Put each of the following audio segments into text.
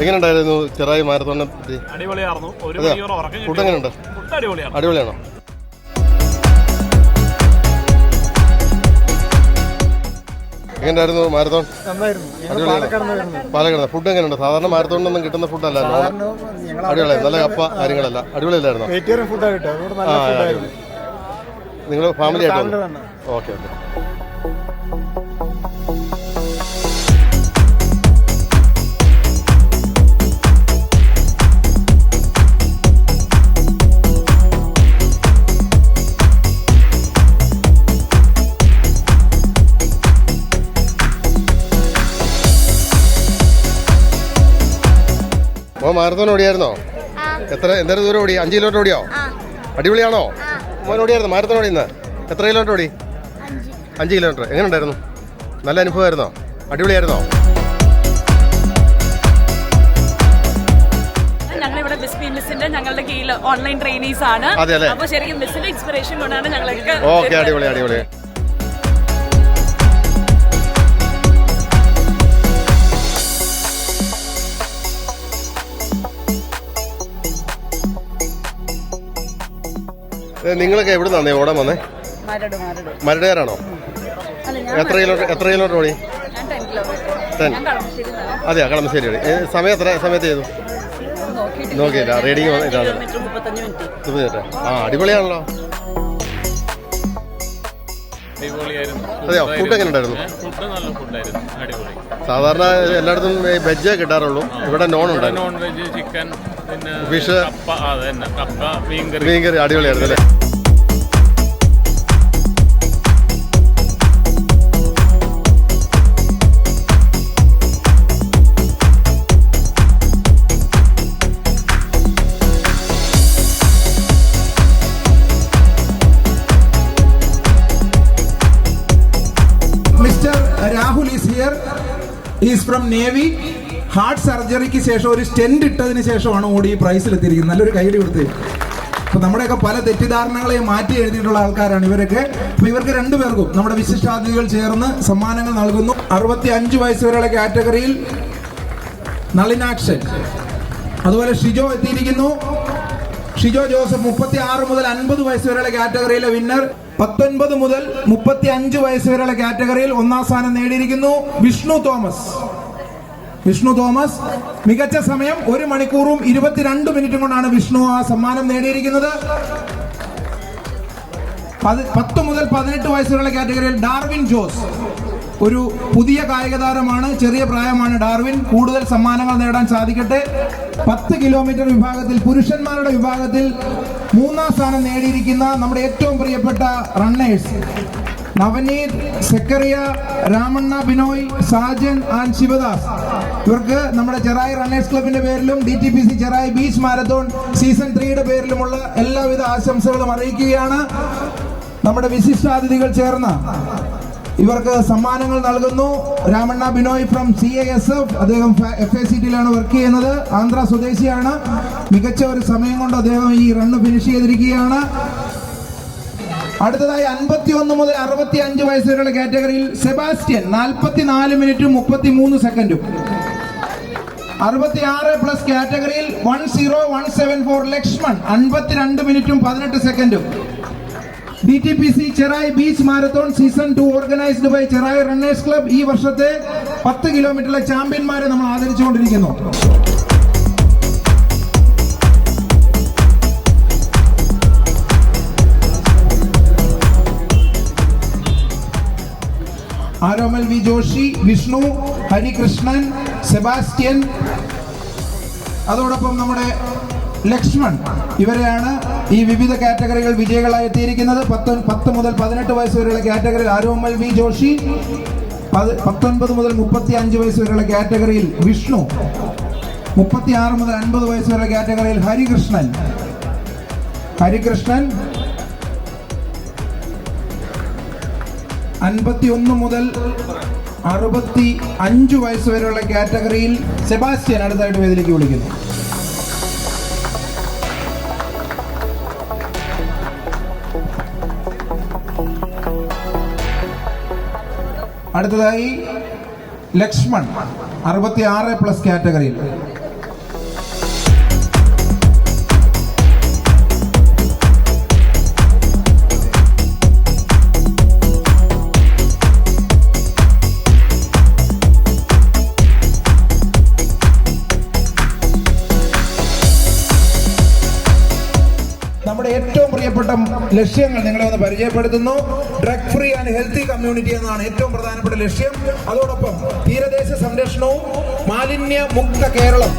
എങ്ങനെയുണ്ടായിരുന്നു ചെറായി മാരത്തോണിനെ പറ്റി? അടിപൊളിയായിരുന്നു. ഫുഡ് എങ്ങനെയുണ്ട്? അടിപൊളിയാണോ? എങ്ങനെയായിരുന്നു മാരത്തോൺ? പാലക്കാട്. ഫുഡ് എങ്ങനെയുണ്ട്? സാധാരണ മാരത്തോണിനൊന്നും കിട്ടുന്ന ഫുഡല്ലായിരുന്നു. അടിപൊളിയായിരുന്നു. നല്ല കപ്പ കാര്യങ്ങളല്ല അടിപൊളിയല്ലായിരുന്നു. നിങ്ങൾ ഫാമിലി ആയിട്ട്? ഓക്കെ. മാരത്തോൺ ഓടിയായിരുന്നോ? എന്തായാലും ദൂരം ഓടി? 5 കിലോമീറ്റർ ഓടിയോ? അടിപൊളിയാണോ? മോൻ ഓടിയായിരുന്നു മാരത്തോൺ ഓടിയെന്ന്? എത്ര കിലോമീറ്റർ ഓടി? 5 കിലോമീറ്റർ. എങ്ങനെ ഉണ്ടായിരുന്നു? നല്ല അനുഭവമായിരുന്നോ? അടിപൊളിയായിരുന്നോ? ഞങ്ങളിവിടെ ഞങ്ങളുടെ കീഴിൽ ഓൺലൈൻ ട്രെയിനീസ് ആണ്. അപ്പോൾ ശരിക്കും മിസ്സിന്റെ ഇൻസ്പിറേഷൻ കൊണ്ടാണ് ഞങ്ങൾക്ക്. ഓക്കെ, അടിപൊളി. നിങ്ങളൊക്കെ എവിടെ നിന്നേ ഓടാൻ വന്നേ? മരടുകാരാണോ? എത്ര കിലോമീറ്റർ ഓടി? 10. അതെയോ, കളമശ്ശേരി ഓടി. സമയത്ത് ചെയ്തു നോക്കിയില്ല. റീഡിങ് ഇതാണ്. 30 മിനിറ്റ്. അടിപൊളിയാണല്ലോ. അതെയോ? ഫുഡ് എങ്ങനെ ഉണ്ടായിരുന്നു? സാധാരണ എല്ലായിടത്തും വെജ് കിട്ടാറുള്ളൂ. ഇവിടെ നോൺ ഉണ്ടായിരുന്നു. നോൺ വെജ്, ചിക്കൻ, ഫിഷ്, കപ്പ, മീൻകറി. അടിപൊളിയായിരുന്നു അല്ലേ? Mister Rahul is here. Is from navy. Heart സർജറിക്ക് ശേഷം ഒരു സ്റ്റെൻഡ് ഇട്ടതിന് ശേഷമാണ് ഓടി ഈ പ്രൈസിലെത്തിയിരിക്കുന്നത്. നല്ലൊരു കൈയ്യടി കൊടുത്ത്. അപ്പോൾ നമ്മുടെയൊക്കെ പല തെറ്റിദ്ധാരണകളെയും മാറ്റി എഴുതിയിട്ടുള്ള ആൾക്കാരാണ് ഇവരൊക്കെ. അപ്പോൾ ഇവർക്ക് രണ്ടുപേർക്കും നമ്മുടെ വിശിഷ്ടാതിഥികൾ ചേർന്ന് സമ്മാനങ്ങൾ നൽകുന്നു. 65 വയസ്സ് വരെയുള്ള കാറ്റഗറിയിൽ നളിനാക്ഷൻ, അതുപോലെ ഷിജോ എത്തിയിരിക്കുന്നു. ഷിജോ ജോസഫ് 36 മുതൽ 50 വയസ്സ് വരെയുള്ള കാറ്റഗറിയിലെ വിന്നർ. 19 മുതൽ 35 വയസ്സ് വരെയുള്ള കാറ്റഗറിയിൽ 1ാം സ്ഥാനം നേടിയിരിക്കുന്നു വിഷ്ണു തോമസ്. മികച്ച സമയം 1 മണിക്കൂറും 22 മിനിറ്റും കൊണ്ടാണ് വിഷ്ണു ആ സമ്മാനം നേടിയിരിക്കുന്നത്. 10 മുതൽ 18 വയസ്സുള്ള കാറ്റഗറിയിൽ ഡാർവിൻ ജോസ്, ഒരു പുതിയ കായിക താരമാണ്. ചെറിയ പ്രായമാണ് ഡാർവിൻ. കൂടുതൽ സമ്മാനങ്ങൾ നേടാൻ സാധിക്കട്ടെ. 10 കിലോമീറ്റർ വിഭാഗത്തിൽ പുരുഷന്മാരുടെ വിഭാഗത്തിൽ 3ാം സ്ഥാനം നേടിയിരിക്കുന്ന നമ്മുടെ ഏറ്റവും പ്രിയപ്പെട്ട റണ്ണേഴ്സ് നവനീത്, സെക്കറിയ, രാമണ്ണ, ബിനോയ്, സാജൻ ആൻഡ് ശിവദാസ്. ഇവർക്ക് നമ്മുടെ ചെറായി റണ്ണേഴ്സ് ക്ലബിന്റെ പേരിലും DTPC Cherai beach marathon season 3യുടെ പേരിലുമുള്ള എല്ലാവിധ ആശംസകളും അറിയിക്കുകയാണ്. നമ്മുടെ വിശിഷ്ടാതിഥികൾ ചേർന്ന് ഇവർക്ക് സമ്മാനങ്ങൾ നൽകുന്നു. Ramanna Binoy from CISF. അദ്ദേഹം FACTയിലാണ് വർക്ക് ചെയ്യുന്നത്. ആന്ധ്ര സ്വദേശിയാണ്. മികച്ച ഒരു സമയം കൊണ്ട് അദ്ദേഹം ഈ റണ്ണ് ഫിനിഷ് ചെയ്തിരിക്കുകയാണ്. അടുത്തതായി 51 മുതൽ 65 വയസ്സ് വരെയുള്ള കാറ്റഗറിയിൽ സെബാസ്റ്റ്യൻ 44 മിനിറ്റും 33 സെക്കൻഡും. 66+ കാറ്റഗറിയിൽ 10174 ലക്ഷ്മൺ 52 മിനിറ്റും 18 സെക്കൻഡും. DTPC Cherai beach marathon season 2 organised by Cherai runners club. ഈ വർഷത്തെ 10 കിലോമീറ്ററിലെ ചാമ്പ്യന്മാരെ നമ്മൾ ആദരിച്ചുകൊണ്ടിരിക്കുന്നു. ആരോമൽ വി ജോഷി, വിഷ്ണു, ഹരികൃഷ്ണൻ, സെബാസ്റ്റ്യൻ, അതോടൊപ്പം നമ്മുടെ ലക്ഷ്മൺ, ഇവരെയാണ് ഈ വിവിധ കാറ്റഗറികൾ വിജയികളായി എത്തിയിരിക്കുന്നത്. 10 മുതൽ 18 വയസ്സ് വരെയുള്ള കാറ്റഗറിയിൽ ആരോമൽ വി ജോഷി, 19 മുതൽ 35 വയസ്സ് വരെയുള്ള കാറ്റഗറിയിൽ വിഷ്ണു, 36 മുതൽ 50 വയസ്സ് വരെയുള്ള കാറ്റഗറിയിൽ ഹരികൃഷ്ണൻ, 51 മുതൽ 65 വയസ്സ് വരെയുള്ള കാറ്റഗറിയിൽ സെബാസ്റ്റ്യൻ അടുത്തായിട്ട് വേദിയിലേക്ക് വിളിക്കുന്നു. അടുത്തതായി ലക്ഷ്മൺ 66+ കാറ്റഗറിയിൽ. ലക്ഷ്യങ്ങൾ നിങ്ങളെ ഒന്ന് പരിചയപ്പെടുത്തുന്നു. Drug free and healthy community എന്നാണ് ഏറ്റവും പ്രധാനപ്പെട്ട ലക്ഷ്യം. അതോടൊപ്പം തീരദേശ സംരക്ഷണവും മാലിന്യ മുക്ത കേരളം.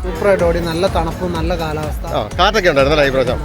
സൂപ്പറായിട്ട് ഓടി, നല്ല തണുപ്പും നല്ല കാലാവസ്ഥ. കാറ്റൊക്കെ ഉണ്ടായിരുന്നല്ലേ ഈ പ്രാവശ്യം?